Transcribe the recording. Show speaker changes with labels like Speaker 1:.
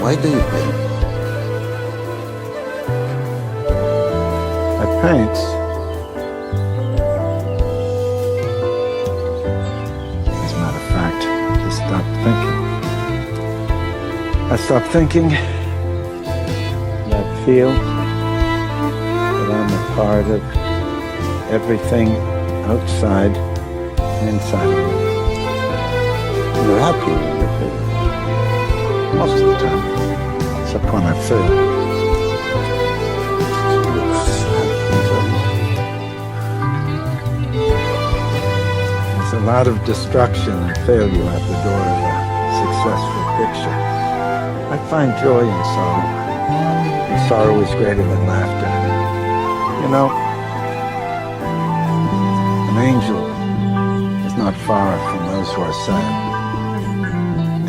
Speaker 1: Why do you paint?
Speaker 2: I paint as a matter of fact to stop thinking. I stop thinking and I feel that I'm a part of everything outside and inside of me.
Speaker 1: You're happy when you paint.
Speaker 2: Most of the time, except when I fail. There's a lot of destruction and failure at the door of a successful picture. I find joy in sorrow, and sorrow is greater than laughter. You know, an angel is not far from those who are sad.